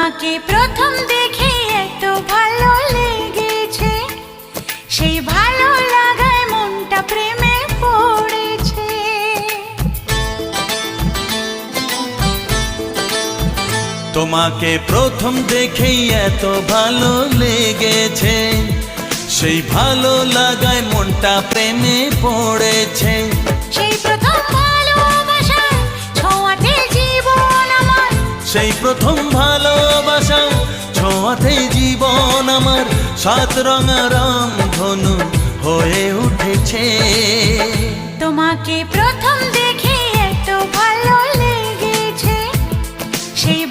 তোমাকে প্রথম দেখে এত ভালো লেগেছে, সেই ভালো লাগায় মনটা প্রেমে পড়েছে। তোমাকে প্রথম দেখেই এত ভালো লেগেছে, সেই ভালো লাগায় মনটা প্রেমে পড়েছে। সেই প্রথম ভালোবাসা ছোঁয়াতে জীবন আমার, সেই প্রথম ভালোবাসা ছোঁয়াতে জীবন আমার সাত রঙা রামধনু হয়ে উঠেছে। তোমাকে প্রথম দেখে এত ভালো লেগেছে, সেই